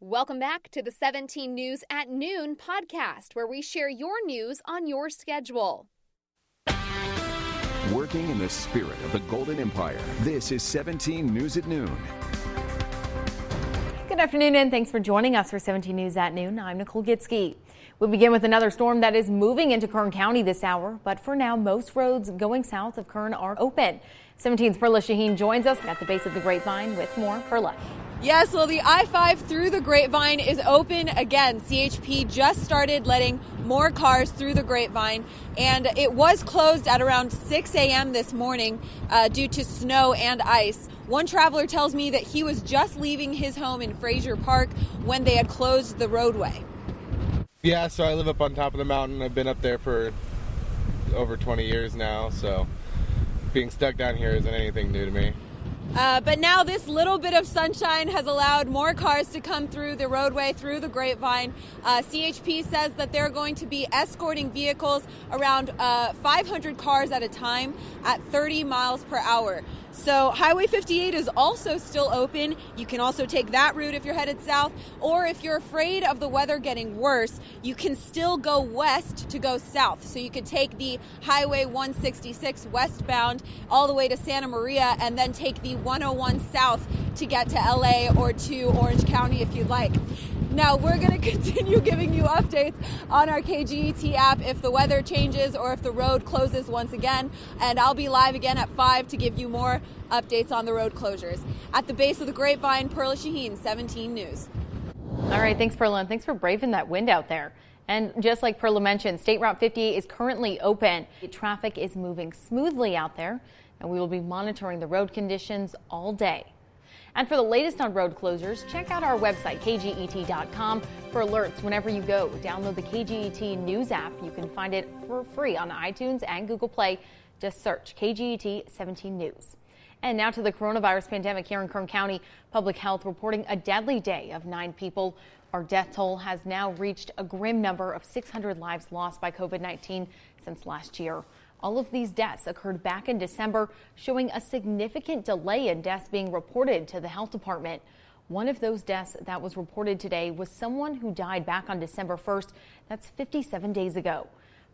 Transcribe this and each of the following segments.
Welcome back to the 17 News at Noon podcast, where we share your news on your schedule. Working in the spirit of the Golden Empire, this is 17 News at Noon. Good afternoon, and thanks for joining us for 17 News at Noon. I'm Nicole Gitske. We'll begin with another storm that is moving into Kern County this hour, but for now, most roads going south of Kern are open. 17's Perla Shaheen joins us at the base of the Grapevine with more. Perla. Yes, well, the I-5 through the Grapevine is open again. CHP just started letting more cars through the Grapevine, and it was closed at around 6 a.m. this morning due to snow and ice. One traveler tells me that he was just leaving his home in Fraser Park when they had closed the roadway. Yeah, so I live up on top of the mountain. I've been up there for over 20 years now, so being stuck down here isn't anything new to me. But now this little bit of sunshine has allowed more cars to come through the roadway, through the Grapevine. CHP says that they're going to be escorting vehicles around 500 cars at a time at 30 miles per hour. So Highway 58 is also still open. You can also take that route if you're headed south, or if you're afraid of the weather getting worse, you can still go west to go south. So you could take the Highway 166 westbound all the way to Santa Maria and then take the 101 south to get to LA or to Orange County if you'd like. Now, we're going to continue giving you updates on our KGET app if the weather changes or if the road closes once again. And I'll be live again at 5 to give you more updates on the road closures. At the base of the Grapevine, Perla Shaheen, 17 News. All right, thanks, Perla, and thanks for braving that wind out there. And just like Perla mentioned, State Route 58 is currently open. Traffic is moving smoothly out there, and we will be monitoring the road conditions all day. And for the latest on road closures, check out our website, kget.com, for alerts whenever you go. Download the KGET News app. You can find it for free on iTunes and Google Play. Just search KGET 17 News. And now to the coronavirus pandemic here in Kern County Public Health, reporting a deadly day of 9 people. Our death toll has now reached a grim number of 600 lives lost by COVID-19 since last year. All of these deaths occurred back in December, showing a significant delay in deaths being reported to the health department. One of those deaths that was reported today was someone who died back on December 1st. That's 57 days ago.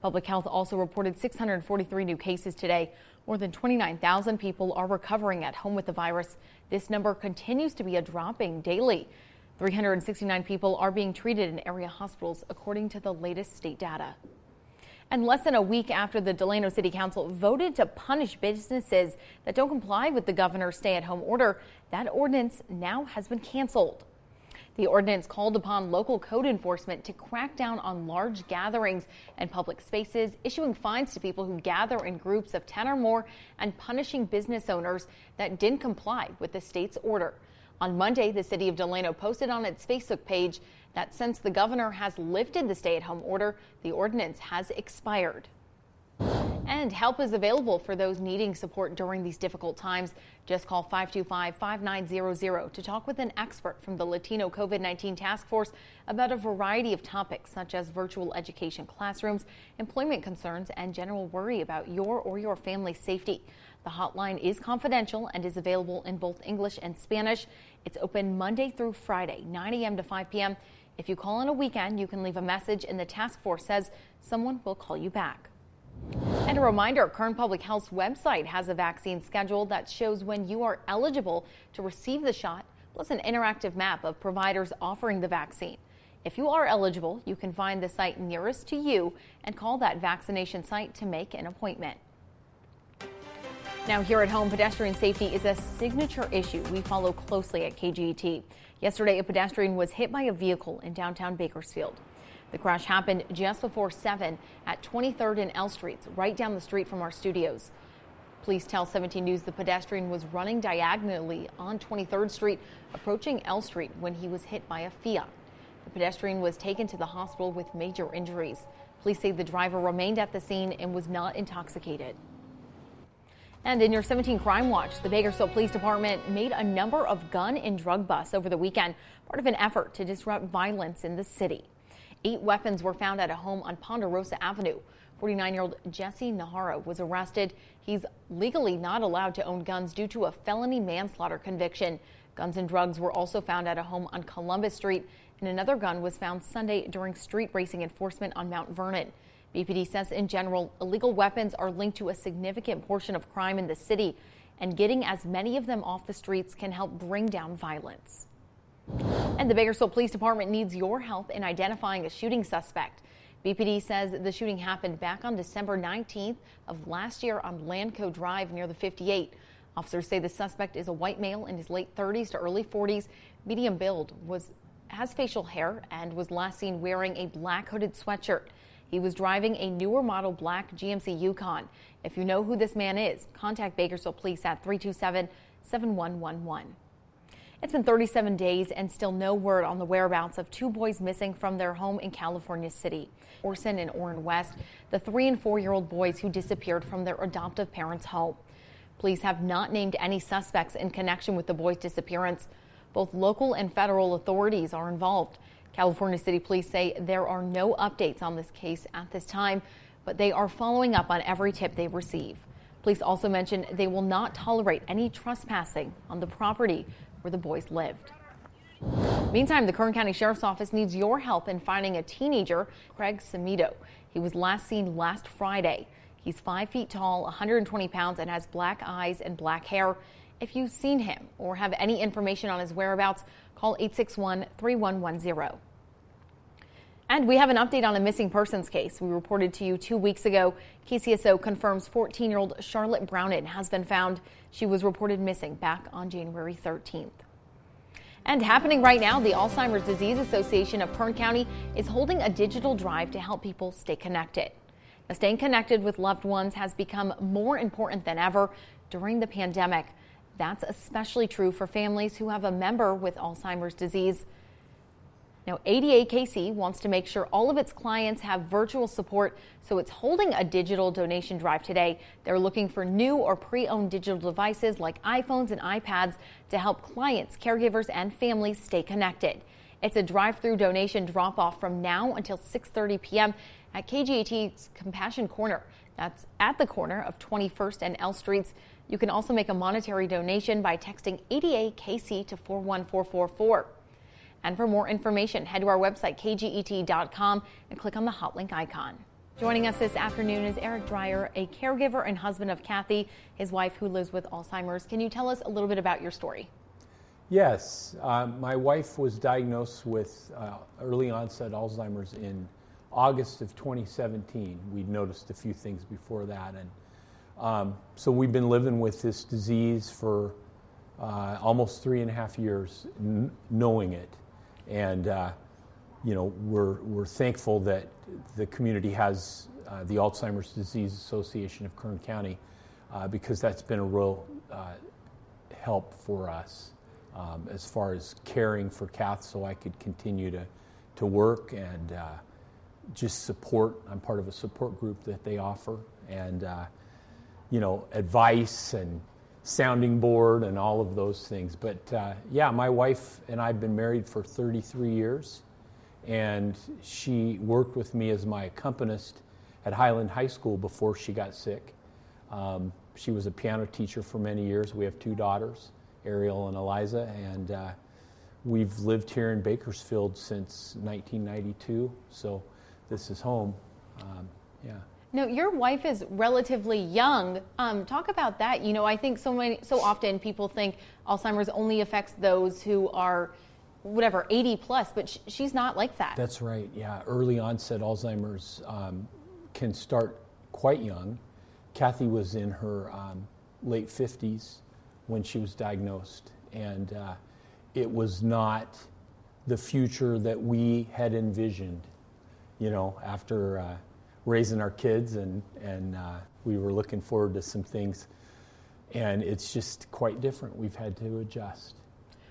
Public Health also reported 643 new cases today. More than 29,000 people are recovering at home with the virus. This number continues to be dropping daily. 369 people are being treated in area hospitals, according to the latest state data. And less than a week after the Delano City Council voted to punish businesses that don't comply with the governor's stay-at-home order, that ordinance now has been canceled. The ordinance called upon local code enforcement to crack down on large gatherings and public spaces, issuing fines to people who gather in groups of 10 or more, and punishing business owners that didn't comply with the state's order. On Monday, the city of Delano posted on its Facebook page that since the governor has lifted the stay-at-home order, the ordinance has expired. And help is available for those needing support during these difficult times. Just call 525-5900 to talk with an expert from the Latino COVID-19 Task Force about a variety of topics such as virtual education classrooms, employment concerns, and general worry about your or your family's safety. The hotline is confidential and is available in both English and Spanish. It's open Monday through Friday, 9 a.m. to 5 p.m. If you call on a weekend, you can leave a message and the task force says someone will call you back. And a reminder, Kern Public Health's website has a vaccine schedule that shows when you are eligible to receive the shot, plus an interactive map of providers offering the vaccine. If you are eligible, you can find the site nearest to you and call that vaccination site to make an appointment. Now here at home, pedestrian safety is a signature issue we follow closely at KGET. Yesterday, a pedestrian was hit by a vehicle in downtown Bakersfield. The crash happened just before 7 at 23rd and L Streets, right down the street from our studios. Police tell 17 News the pedestrian was running diagonally on 23rd Street, approaching L Street when he was hit by a Fiat. The pedestrian was taken to the hospital with major injuries. Police say the driver remained at the scene and was not intoxicated. And in your 17 Crime Watch, the Bakersfield Police Department made a number of gun and drug busts over the weekend, part of an effort to disrupt violence in the city. 8 weapons were found at a home on Ponderosa Avenue. 49-year-old Jesse Nahara was arrested. He's legally not allowed to own guns due to a felony manslaughter conviction. Guns and drugs were also found at a home on Columbus Street, and another gun was found Sunday during street racing enforcement on Mount Vernon. BPD says in general, illegal weapons are linked to a significant portion of crime in the city, and getting as many of them off the streets can help bring down violence. And the Bakersfield Police Department needs your help in identifying a shooting suspect. BPD says the shooting happened back on December 19th of last year on Landco Drive near the 58. Officers say the suspect is a white male in his late 30s to early 40s, medium build, has facial hair, and was last seen wearing a black hooded sweatshirt. He was driving a newer model black GMC Yukon. If you know who this man is, contact Bakersfield Police at 327-7111. It's been 37 days and still no word on the whereabouts of two boys missing from their home in California City. Orson and Orrin West, the 3- and 4-year-old boys who disappeared from their adoptive parents' home. Police have not named any suspects in connection with the boys' disappearance. Both local and federal authorities are involved. California City Police say there are no updates on this case at this time, but they are following up on every tip they receive. Police also mentioned they will not tolerate any trespassing on the property where the boys lived. Meantime, the Kern County Sheriff's Office needs your help in finding a teenager, Craig Samito. He was last seen last Friday. He's 5 feet tall, 120 pounds, and has black eyes and black hair. If you've seen him or have any information on his whereabouts, call 861-3110. And we have an update on a missing persons case we reported to you 2 weeks ago. KCSO confirms 14-year-old Charlotte Brownin has been found. She was reported missing back on January 13th. And happening right now, the Alzheimer's Disease Association of Kern County is holding a digital drive to help people stay connected. Now, staying connected with loved ones has become more important than ever during the pandemic. That's especially true for families who have a member with Alzheimer's disease. Now, ADAKC wants to make sure all of its clients have virtual support, so it's holding a digital donation drive today. They're looking for new or pre-owned digital devices like iPhones and iPads to help clients, caregivers, and families stay connected. It's a drive-through donation drop-off from now until 6:30 p.m. at KGET's Compassion Corner. That's at the corner of 21st and L Streets. You can also make a monetary donation by texting ADAKC to 41444. And for more information, head to our website, kget.com, and click on the hot link icon. Joining us this afternoon is Eric Dreyer, a caregiver and husband of Kathy, his wife who lives with Alzheimer's. Can you tell us a little bit about your story? Yes, my wife was diagnosed with early onset Alzheimer's in August of 2017. We'd noticed a few things before that. And so we've been living with this disease for almost 3.5 years, knowing it. And, we're thankful that the community has the Alzheimer's Disease Association of Kern County because that's been a real help for us as far as caring for Kath so I could continue to work and just support. I'm part of a support group that they offer and, advice and sounding board and all of those things. But my wife and I have been married for 33 years, and she worked with me as my accompanist at Highland High School before she got sick. She was a piano teacher for many years. We have 2 daughters, Ariel and Eliza, and we've lived here in Bakersfield since 1992, so this is home. No, your wife is relatively young. Talk about that. I think so often people think Alzheimer's only affects those who are 80 plus, but she's not like that. That's right. Yeah, early onset Alzheimer's can start quite young. Kathy was in her late 50s when she was diagnosed, and it was not the future that we had envisioned. After raising our kids, and we were looking forward to some things, and it's just quite different. We've had to adjust.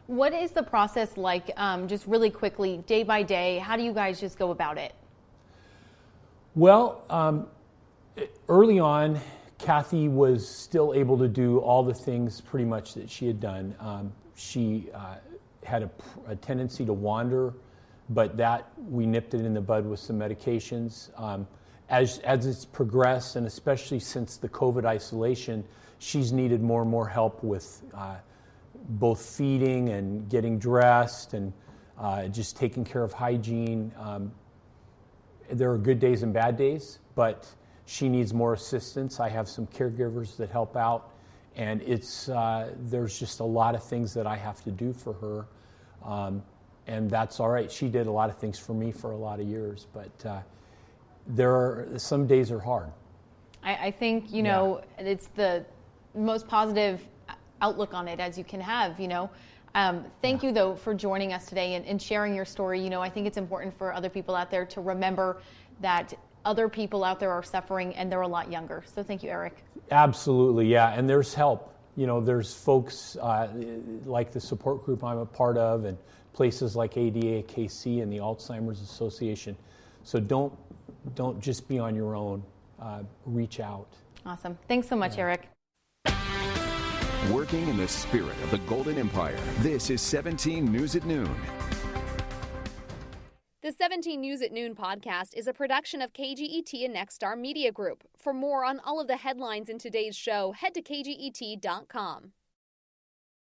What is the process like, just really quickly, day by day? How do you guys just go about it? Well, early on, Kathy was still able to do all the things pretty much that she had done. She had a tendency to wander, but that we nipped it in the bud with some medications. As it's progressed, and especially since the COVID isolation, she's needed more and more help with both feeding and getting dressed and just taking care of hygiene. There are good days and bad days, but she needs more assistance. I have some caregivers that help out, and there's just a lot of things that I have to do for her, and that's all right. She did a lot of things for me for a lot of years, but some days are hard. I think, it's the most positive outlook on it as you can have, Thank you, though, for joining us today and sharing your story. I think it's important for other people out there to remember that other people out there are suffering and they're a lot younger. So thank you, Eric. Absolutely, yeah. And there's help. There's folks like the support group I'm a part of and places like ADAKC and the Alzheimer's Association. So don't just be on your own. Reach out. Awesome. Thanks so much, Eric. Working in the spirit of the Golden Empire, this is 17 News at Noon. The 17 News at Noon podcast is a production of KGET and Nexstar Media Group. For more on all of the headlines in today's show, head to kget.com.